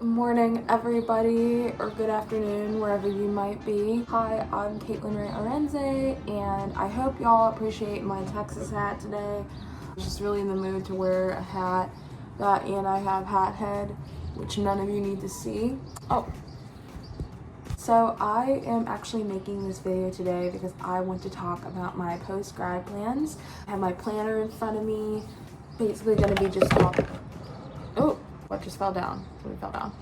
Morning, everybody, or good afternoon, wherever you might be. Hi, I'm Caitlyn-Rae, and I hope y'all appreciate my Texas hat today. I'm just really in the mood to wear a hat and I have hat head, which none of you need to see. So I am actually making this video today because I want to talk about my post-grad plans. I have my planner in front of me, basically going to be just talking. Oh, what just fell down? Something fell down.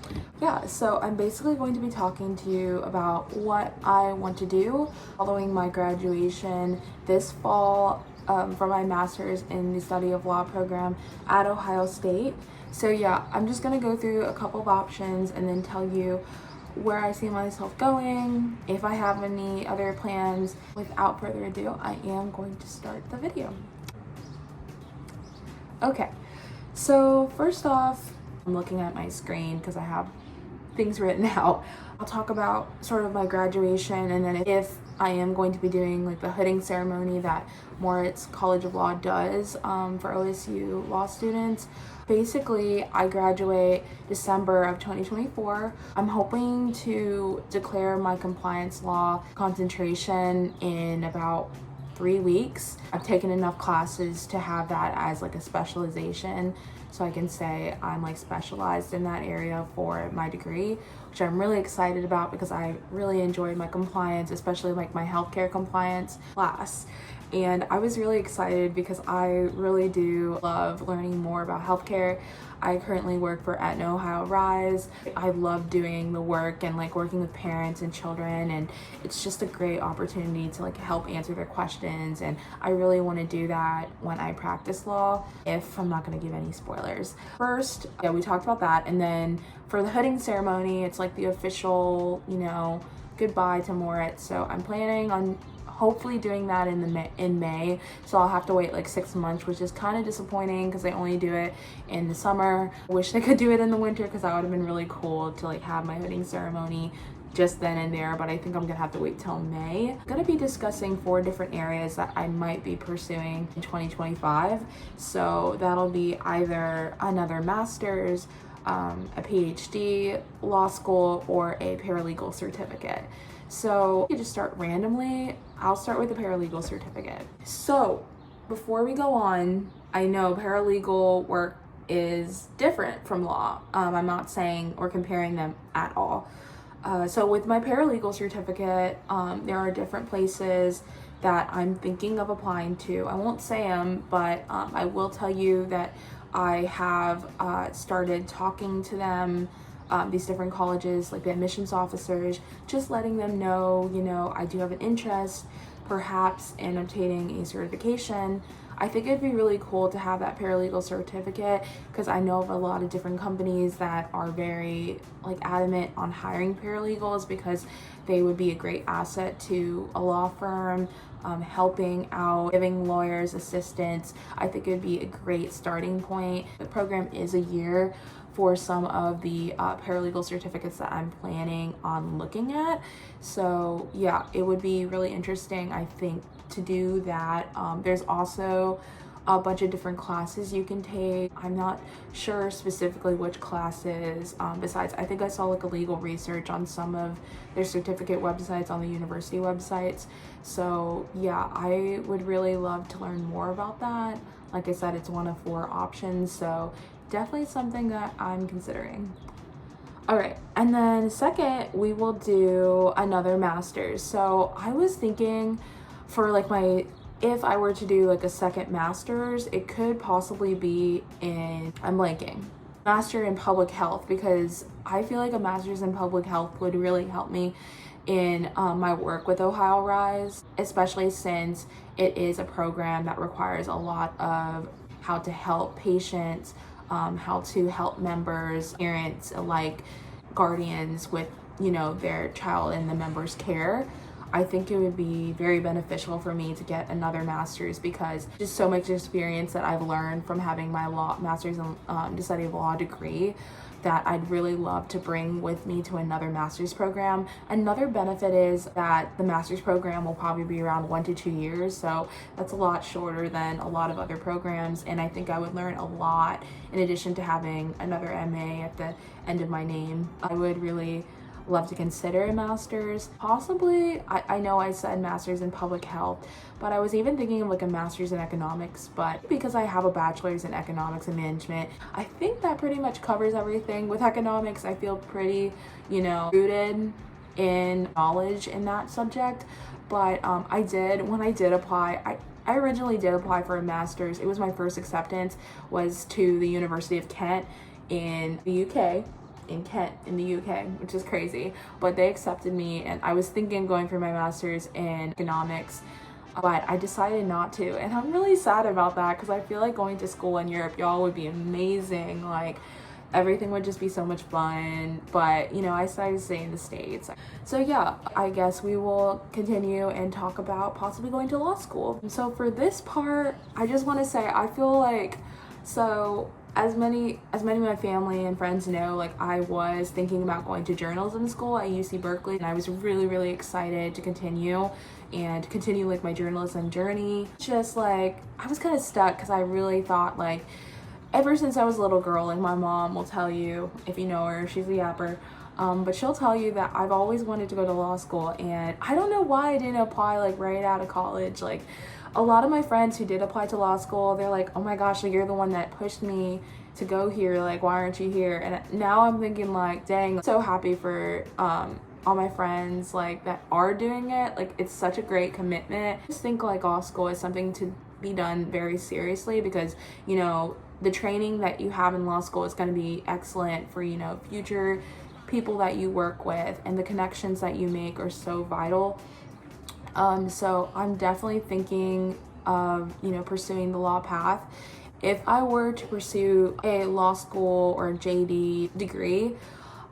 Yeah, so I'm basically going to be talking to you about what I want to do following my graduation this fall for my master's in the study of law program at Ohio State. So yeah, I'm just gonna go through a couple of options and then tell you where I see myself going, if I have any other plans. Without further ado, I am going to start the video. Okay, so first off, I'm looking at my screen because I have things written out. I'll talk about sort of my graduation, and then if I am going to be doing like the hooding ceremony that Moritz College of Law does for OSU law students. Basically, I graduate December of 2024. I'm hoping to declare my compliance law concentration in about 3 weeks. I've taken enough classes to have that as like a specialization, so I can say I'm like specialized in that area for my degree, which I'm really excited about because I really enjoyed my compliance, especially like my healthcare compliance class. And I was really excited because I really do love learning more about healthcare. I currently work for Ohio Rise. I love doing the work and like working with parents and children, and it's just a great opportunity to like help answer their questions, and I really want to do that when I practice law, if I'm not going to give any spoilers. First, yeah, we talked about that, and then for the hooding ceremony, it's like the official, goodbye to Moritz. So I'm planning on hopefully doing that in May, so I'll have to wait like 6 months, which is kind of disappointing because they only do it in the summer. I wish they could do it in the winter because that would have been really cool to like have my hooding ceremony just then and there, but I think I'm gonna have to wait till May. I'm gonna be discussing 4 different areas that I might be pursuing in 2025. So that'll be either another master's, a PhD, law school, or a paralegal certificate. So you just start randomly. I'll start with the paralegal certificate. So before we go on, I know paralegal work is different from law. I'm not saying or comparing them at all. So with my paralegal certificate, there are different places that I'm thinking of applying to. I won't say them, but I will tell you that I have started talking to them, these different colleges, like the admissions officers, just letting them know, I do have an interest perhaps in obtaining a certification. I think it'd be really cool to have that paralegal certificate because I know of a lot of different companies that are very like adamant on hiring paralegals because they would be a great asset to a law firm, helping out, giving lawyers assistance. I think it would be a great starting point. The program is a year for some of the paralegal certificates that I'm planning on looking at. So yeah, it would be really interesting, I think, to do that. There's also a bunch of different classes you can take. I'm not sure specifically which classes. Besides, I think I saw like a legal research on some of their certificate websites on the university websites. So yeah, I would really love to learn more about that. Like I said, it's one of 4 options, so definitely something that I'm considering. All right, and then second, we will do another master's. So I was thinking for like if I were to do like a second master's, it could possibly be I'm blanking, master in public health, because I feel like a master's in public health would really help me in my work with Ohio Rise, especially since it is a program that requires a lot of how to help patients, how to help members, parents alike, guardians with, their child in the member's care. I think it would be very beneficial for me to get another master's, because just so much experience that I've learned from having my master's in the study of law degree that I'd really love to bring with me to another master's program. Another benefit is that the master's program will probably be around 1 to 2 years, so that's a lot shorter than a lot of other programs, and I think I would learn a lot in addition to having another MA at the end of my name. I would really love to consider a master's. Possibly, I know I said master's in public health, but I was even thinking of like a master's in economics, but because I have a bachelor's in economics and management, I think that pretty much covers everything. With economics, I feel pretty, rooted in knowledge in that subject, but when I did apply, I originally did apply for a master's. It was my first acceptance was to the University of Kent in the UK. In Kent in the UK, which is crazy, but they accepted me, and I was thinking going for my master's in economics, but I decided not to, and I'm really sad about that, because I feel like going to school in Europe, y'all, would be amazing. Like, everything would just be so much fun, but I decided to stay in the States. So yeah, I guess we will continue and talk about possibly going to law school. So for this part, I just want to say, I feel like, as many of my family and friends know, like, I was thinking about going to journalism school at UC Berkeley, and I was really, really excited to continue like my journalism journey. Just like, I was kind of stuck, because I really thought, like, ever since I was a little girl, like, my mom will tell you, if you know her, she's a yapper, but she'll tell you that I've always wanted to go to law school, and I don't know why I didn't apply like right out of college. Like, a lot of my friends who did apply to law school, they're like, oh my gosh, like, you're the one that pushed me to go here, like, why aren't you here? And now I'm thinking, like, dang, I'm so happy for all my friends, like, that are doing it. Like, it's such a great commitment. I just think, like, law school is something to be done very seriously, because the training that you have in law school is going to be excellent for future people that you work with, and the connections that you make are so vital. So I'm definitely thinking of, pursuing the law path. If I were to pursue a law school or a JD degree,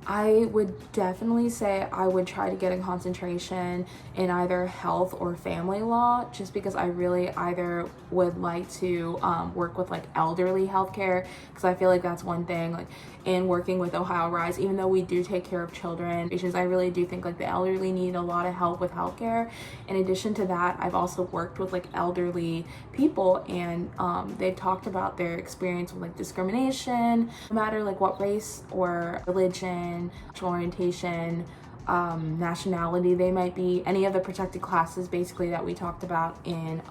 I would definitely say I would try to get a concentration in either health or family law, just because I really either would like to work with like elderly healthcare, because I feel like that's one thing, like, in working with Ohio Rise, even though we do take care of children, because I really do think like the elderly need a lot of help with healthcare. In addition to that, I've also worked with like elderly people, and they've talked about their experience with like discrimination, no matter like what race or religion, sexual orientation, nationality they might be, any of the protected classes basically that we talked about in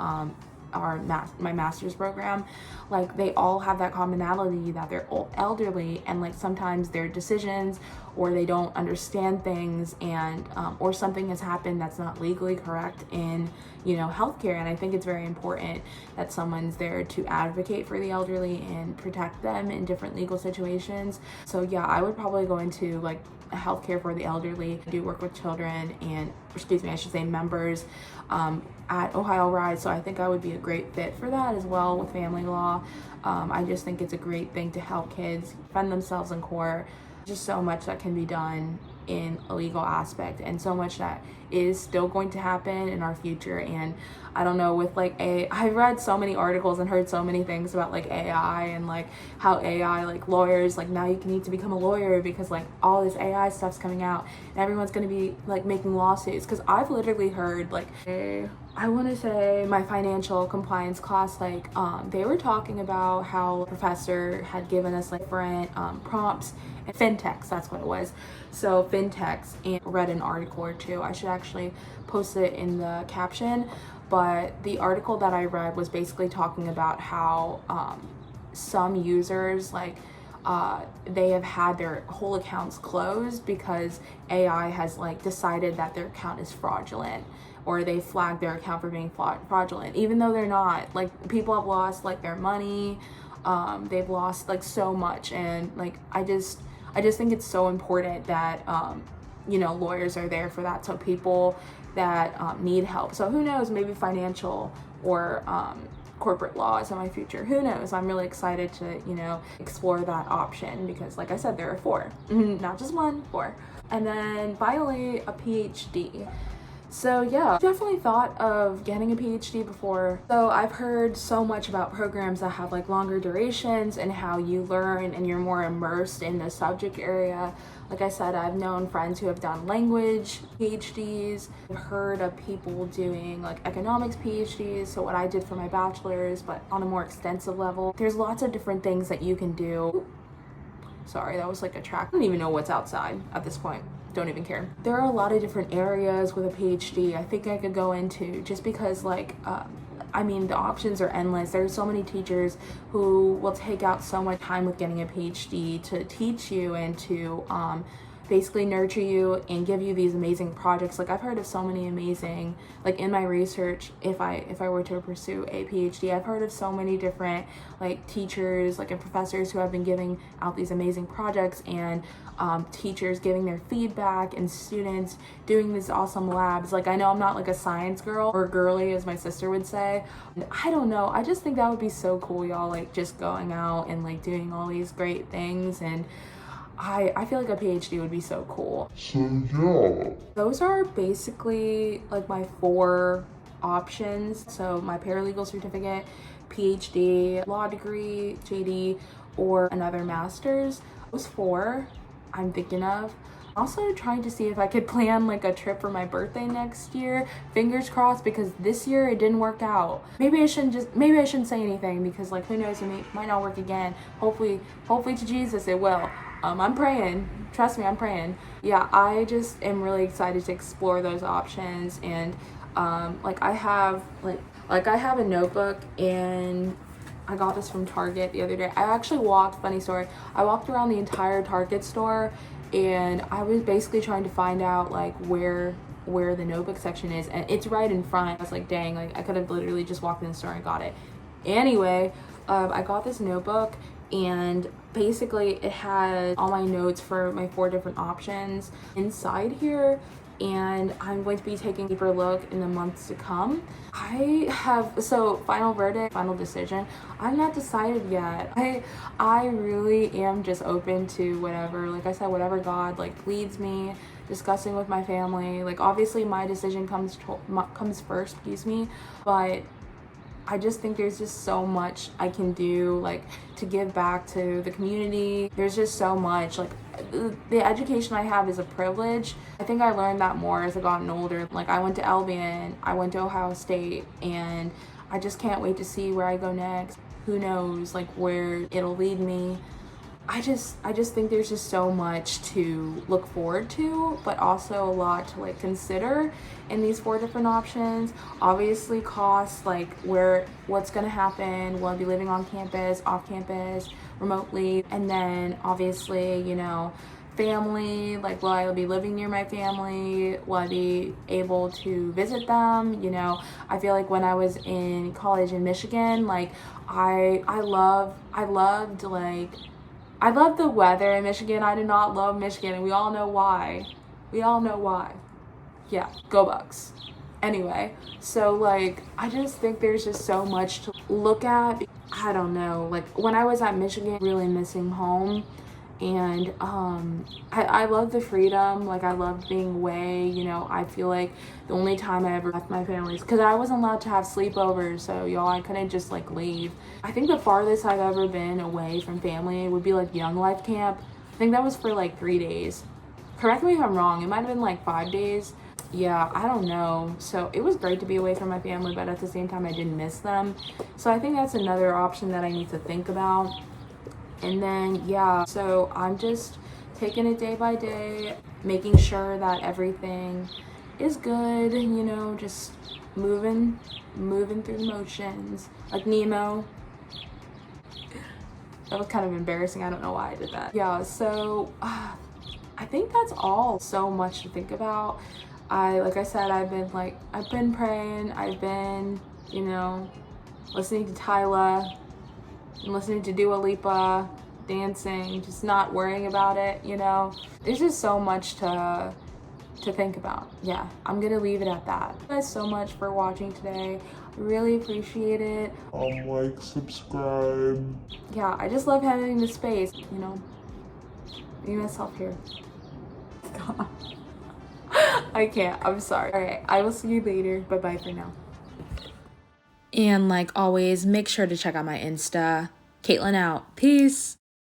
my master's program. Like, they all have that commonality that they're elderly, and like sometimes their decisions, or they don't understand things, and or something has happened that's not legally correct in healthcare. And I think it's very important that someone's there to advocate for the elderly and protect them in different legal situations. So yeah, I would probably go into like healthcare for the elderly. I do work with children and, I should say members at Ohio Rise, so I think I would be a great fit for that as well with family law. I just think it's a great thing to help kids defend themselves in court. Just so much that can be done in a legal aspect, and so much that is still going to happen in our future. And I don't know, with like I've read so many articles and heard so many things about like AI, and like how AI, like lawyers, like now you need to become a lawyer because like all this AI stuff's coming out, and everyone's going to be like making lawsuits. Because I've literally heard like I want to say my financial compliance class, like they were talking about how a professor had given us like different prompts and fintechs, that's what it was. So fintechs, and read an article or two. I should actually post it in the caption, but the article that I read was basically talking about how some users, like they have had their whole accounts closed because AI has like decided that their account is fraudulent, or they flagged their account for being fraudulent, even though they're not. Like, people have lost like their money, they've lost like so much. And like I just think it's so important that lawyers are there for that, so people that need help. So who knows, maybe financial or corporate law is in my future. Who knows? I'm really excited to explore that option, because like I said, there are 4, not just 1, 4. And then finally, a PhD. So yeah, definitely thought of getting a PhD before. So I've heard so much about programs that have like longer durations and how you learn and you're more immersed in the subject area. Like I said, I've known friends who have done language PhDs. I've heard of people doing like economics PhDs, so what I did for my bachelor's, but on a more extensive level. There's lots of different things that you can do. Sorry, that was like a track. I don't even know what's outside at this point. Don't even care. There are a lot of different areas with a PhD I think I could go into, just because like I mean, the options are endless. There's so many teachers who will take out so much time with getting a PhD to teach you and to basically nurture you and give you these amazing projects. Like I've heard of so many amazing, like in my research, if I were to pursue a PhD, I've heard of so many different like teachers, like and professors who have been giving out these amazing projects, and teachers giving their feedback, and students doing these awesome labs. Like I know I'm not like a science girl, or girly as my sister would say. I don't know, I just think that would be so cool, y'all, like just going out and like doing all these great things. And I feel like a PhD would be so cool. So yeah, those are basically like my 4 options. So my paralegal certificate, PhD, law degree, JD, or another master's. Those 4 I'm thinking of. Also trying to see if I could plan like a trip for my birthday next year. Fingers crossed, because this year it didn't work out. Maybe I shouldn't say anything, because like who knows, it might not work again. Hopefully to Jesus it will. I'm praying. Trust me, I'm praying. Yeah, I just am really excited to explore those options. And like I have a notebook, and I got this from Target the other day. I actually funny story, I walked around the entire Target store, and I was basically trying to find out like where the notebook section is, and it's right in front. I was like, dang, like I could have literally just walked in the store and got it. Anyway, I got this notebook, and basically it had all my notes for my 4 different options inside here, and I'm going to be taking a deeper look in the months to come. Final verdict, final decision, I'm not decided yet. I really am just open to whatever, like I said, whatever God like leads me, discussing with my family. Like obviously my decision comes first, but I just think there's just so much I can do, like to give back to the community. There's just so much, like the education I have is a privilege. I think I learned that more as I've gotten older. Like I went to Albion, I went to Ohio State, and I just can't wait to see where I go next. Who knows like where it'll lead me. I just think there's just so much to look forward to, but also a lot to like consider in these 4 different options. Obviously costs, like what's gonna happen, will I be living on campus, off campus, remotely, and then obviously, you know, family, like will I be living near my family, will I be able to visit them. You know, I feel like when I was in college in Michigan, like I loved the weather in Michigan. I did not love Michigan, and we all know why. Yeah, go Bucks. Anyway, so like I just think there's just so much to look at. I don't know, like when I was at Michigan, really missing home. And I love the freedom, like I loved being away. You know, I feel like the only time I ever left my family is because I wasn't allowed to have sleepovers, so y'all, I couldn't just like leave. I think the farthest I've ever been away from family would be like Young Life Camp. I think that was for like 3 days. Correct me if I'm wrong, it might have been like 5 days. Yeah, I don't know. So it was great to be away from my family, but at the same time I didn't miss them. So I think that's another option that I need to think about. And then yeah, so I'm just taking it day by day, making sure that everything is good, you know, just moving through the motions like Nemo. That was kind of embarrassing. I don't know why I did that. Yeah, so I think that's all. So much to think about. Like I said, I've been praying, I've been, you know, listening to Tyla, I'm listening to Dua Lipa, dancing, just not worrying about it, you know. There's just so much to think about. Yeah, I'm gonna leave it at that. Thank you guys so much for watching today. I really appreciate it. Like, subscribe. Yeah, I just love having this space, you know. Me myself here. God. I can't. I'm sorry. All right. I will see you later. Bye-bye for now. And like always, make sure to check out my Insta. Caitlyn out. Peace.